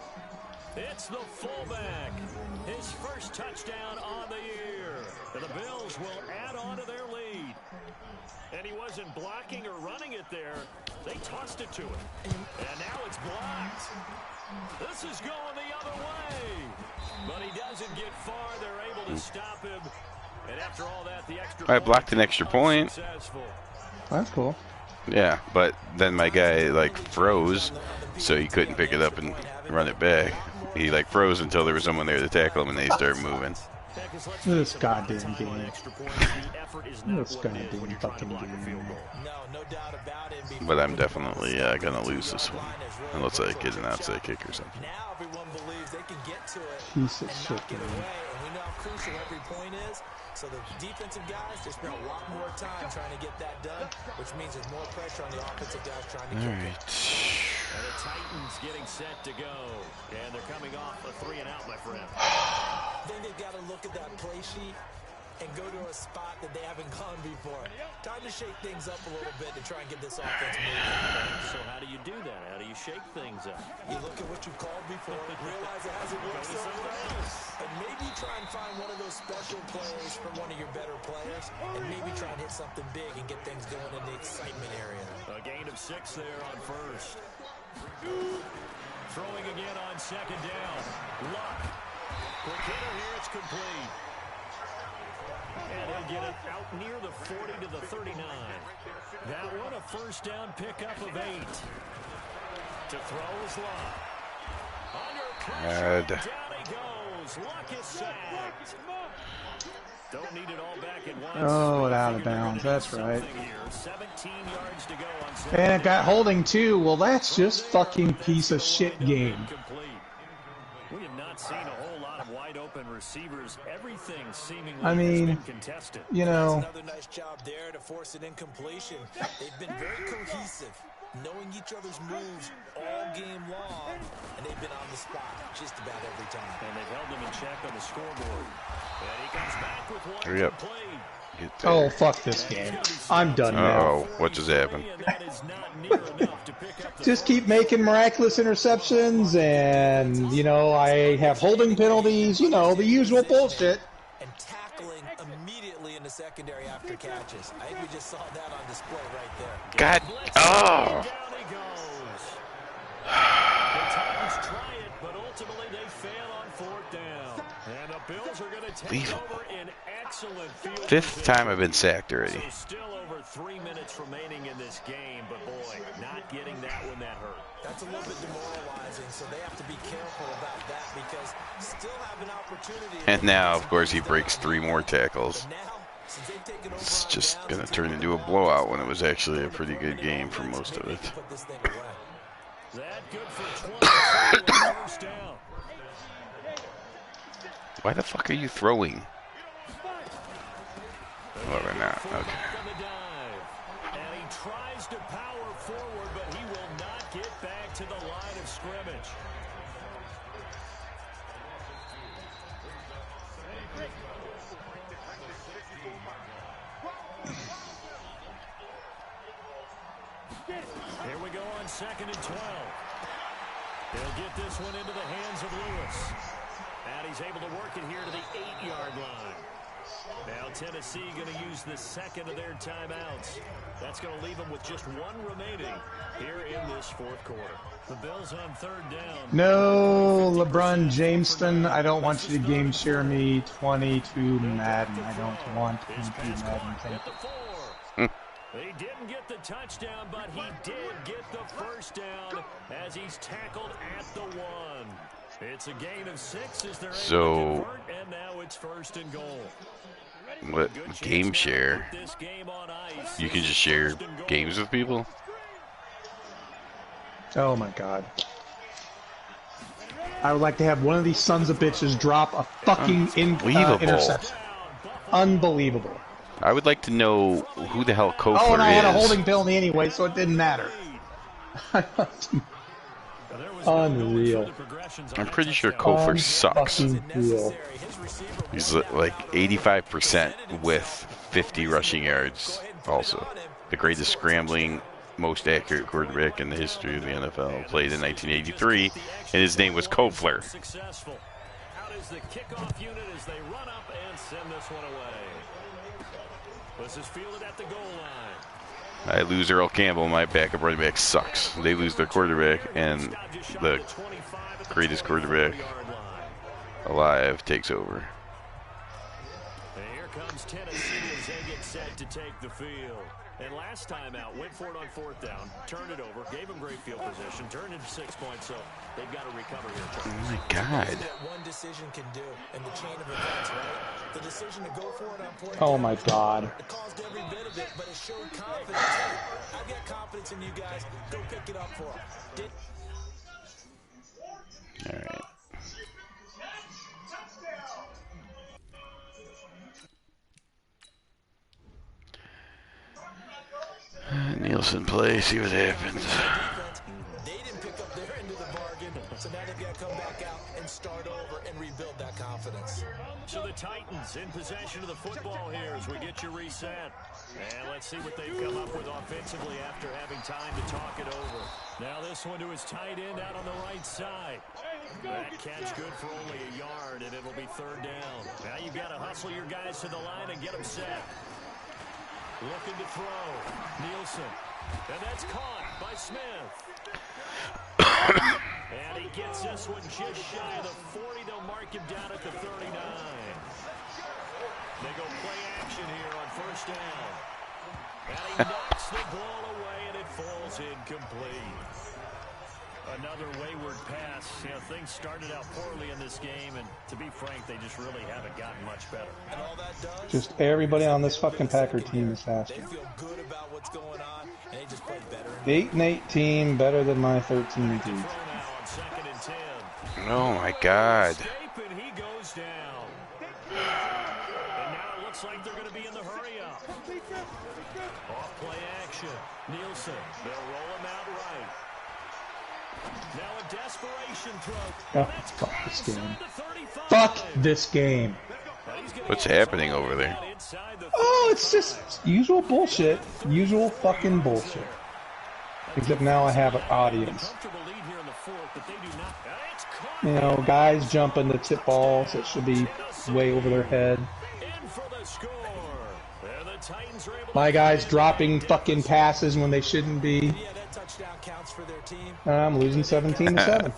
It's the fullback. His first touchdown on the year. And the Bills will add on to their lead. And he wasn't blocking or running it there. They tossed it to him. And now it's blocked. This is going the other way. But he doesn't get far. They're able to stop him. And after all that, the extra I blocked an extra point. That's cool. Yeah, but then my guy like froze, so he couldn't pick it up and run it back. He like froze until there was someone there to tackle him, and they started moving. This goddamn game. This goddamn fucking game. No doubt about it. But I'm definitely gonna lose this one, unless I get an outside kick or something. Now everyone believes they can get to it Piece of and shit not get game. away. And we know how crucial every point is. So the defensive guys, they spend a lot more time trying to get that done, which means there's more pressure on the offensive guys trying to get it. And the Titans getting set to go. And they're coming off a 3 and out, my friend. Then they've got to look at that play sheet and go to a spot that they haven't gone before. Time to shake things up a little bit to try and get this offense moving. So how do you do that? How do you shake things up? You look at what you've called before, realize it hasn't worked so well, and maybe try and find one of those special plays from one of your better players, and maybe try and hit something big and get things going in the excitement area. A gain of 6 there on first. Throwing again on 2nd down. Luck. Quick hitter here, it's complete. And he'll get it out near the 40 to the 39. That one a first down pickup of 8. To throw is Luck. Under pressure, down he goes. Luck is sacked. Don't need it all back at once. Oh, out of bounds. That's right. 17 yards to go on 2nd. And it got holding too. Well, that's just fucking piece of shit game. We have not seen a whole lot of wide open receivers. Everything seemingly I mean, has been contested. you know, Another nice job there to force an incompletion. They've been very cohesive, knowing each other's moves all game long, and they've been on the spot just about every time. And they've held them in check on the scoreboard. And he comes back with one Hurry up. complete. Get there. oh, fuck this game. I'm done now. Uh-oh, what just happened? And that is not near enough to pick up the Just keep making miraculous interceptions, and, you know, I have holding penalties, you know, the usual bullshit. And tackling immediately in the secondary after catches. I think we just saw that on display right there. God. Oh. Down he goes. The Titans try it, but ultimately they fail on 4th down. And the Bills are going to take over in excellent field Fifth position. time I've been sacked already. So still over 3 minutes remaining in this game, but boy, not getting that one that hurt. That's a little bit demoralizing, so they have to be careful about that because still have an opportunity. And now, of course, he breaks 3 more tackles. But now, since they've taken over It's on just downs, going to it's turn into a blowout when it was actually a pretty good game for most of it. put this thing away. That good for 20 on 1st down. Why the fuck are you throwing? Oh, they're not. Okay. On the dive. And he tries to power forward, but he will not get back to the line of scrimmage. Here we go on 2nd and 12. They'll get this one into the hands of Lewis. And he's able to work it here to the 8-yard line. Now Tennessee going to use the second of their timeouts. That's going to leave them with just 1 remaining here in this 4th quarter. The Bills on 3rd down. No, LeBron Jameston, I don't want you to game share me 22 Madden. I don't want him to Madden. Thank you. He didn't get the touchdown, but he did get the 1st down as he's tackled at the 1. It's a gain of 6 as they're able to convert, and now it's 1st and goal. What game share? You can just share games with people? Oh my god. I would like to have one of these sons of bitches drop a fucking interception. Unbelievable. I would like to know who the hell Kofler Oh, and I had a is. holding penalty anyway, so it didn't matter. Unreal. I'm pretty sure Kofler sucks. Unreal. He's like 85% with 50 rushing yards also. The greatest scrambling, most accurate quarterback in the history of the NFL. Played in 1983, and his name was Kofler. Successful. Out is the kickoff unit as they run up and send this one away. This is fielded at the goal line. I lose Earl Campbell, my backup running back sucks. They lose their quarterback, and the greatest quarterback alive takes over. And here comes Tennessee as they get set to take the field. And last time out, went for it on 4th down, turned it over, gave them great field position, turned into 6 points, so they've got to recover here. Oh my God. What one decision can do in the chain of events, right? The decision to go for it on 4th Oh down, my god. it caused every bit of it, but it showed confidence. Hey, I've got confidence in you guys. Go pick it up for them. All right. Nielsen play, see what happens. They didn't pick up their end of the bargain, so now they've got to come back out and start over and rebuild that confidence. So the Titans in possession of the football here as we get you reset. And let's see what they've come up with offensively after having time to talk it over. Now this one to his tight end out on the right side. That catch good for only a yard, and it'll be 3rd down. Now you've got to hustle your guys to the line and get them set. Looking to throw. Nielsen. And that's caught by Smith. And he gets this one just shy of the 40. They'll mark him down at the 39. They go play action here on 1st down. And he knocks the ball away, and it falls incomplete. Another wayward pass. You know, things started out poorly in this game, and to be frank, they just really haven't gotten much better. And all that does, Just everybody on this fucking Packer team is faster. they feel good about what's going on, and they just play better. The 8-8 team better than my 13 team. Throw now on 2nd and 10. Oh my God. Escape, and he goes down. And now it looks like they're going to be in the hurry up. Off play action. Nielsen. They'll roll him out right. Now a desperation throw. Oh, fuck this game. Fuck this game. What's happening over there? Oh, it's just usual bullshit. Usual fucking bullshit. Except now I have an audience. You know, guys jumping the tip balls that should be way over their head. In for the score. My guys dropping fucking passes when they shouldn't be. I'm losing 17-7.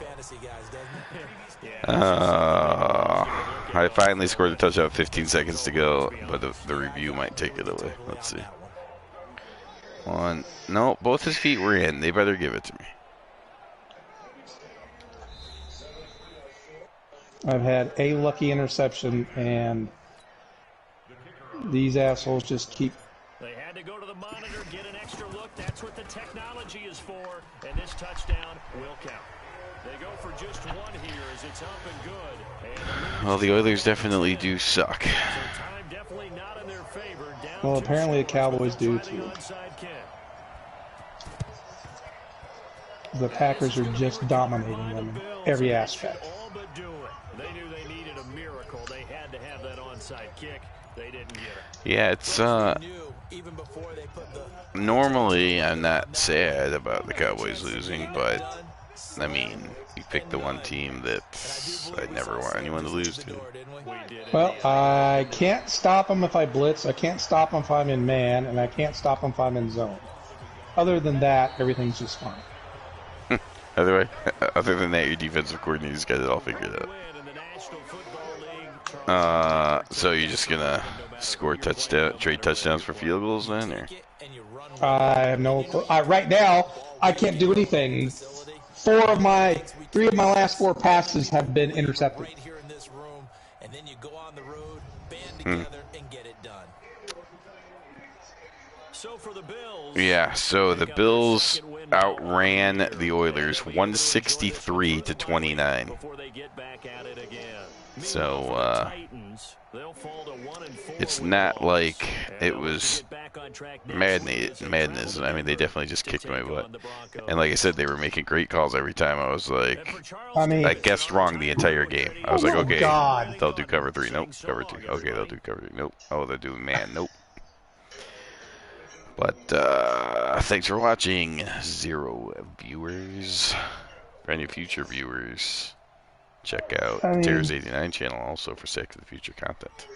I finally scored a touchdown with 15 seconds to go, but the review might take it away. Let's see. One. No, both his feet were in. They better give it to me. I've had a lucky interception, and these assholes just keep... They had to go to the monitor, get an extra look. That's what the technology is for, and this touchdown will count. They go for just one here as it's up and good. Well, the Oilers definitely do suck. So time definitely not in their favor. Down Well, apparently the Cowboys do, too. The Packers are just dominating them in every aspect. They knew they needed a miracle. They had to have that onside kick. They didn't get it. Yeah, it's normally I'm not sad about the Cowboys losing, but I mean, you picked the one team that I'd never want anyone to lose to. Well, I can't stop them if I blitz, I can't stop them if I'm in man, and I can't stop them if I'm in zone. Other than that, everything's just fine. Other than that, your defensive coordinator's got it all figured out. So you're just gonna score trade touchdowns for field goals then, or? I have no clue. Right now, I can't do anything. 3 of my last 4 passes have been intercepted. Yeah, so the Bills outran the Oilers 163-29. So it's not like it was madness. I mean, they definitely just kicked my butt. And like I said, they were making great calls every time. I was like, I guessed wrrong the entire game. I was like, okay, they'll do cover 3. Nope, cover 2. Okay, they'll do cover 3. Nope. Oh, they're doing man. Nope. But thanks for watching. 0 viewers. For any future viewers, check out Terror's 89 channel also for Sick of the Future content.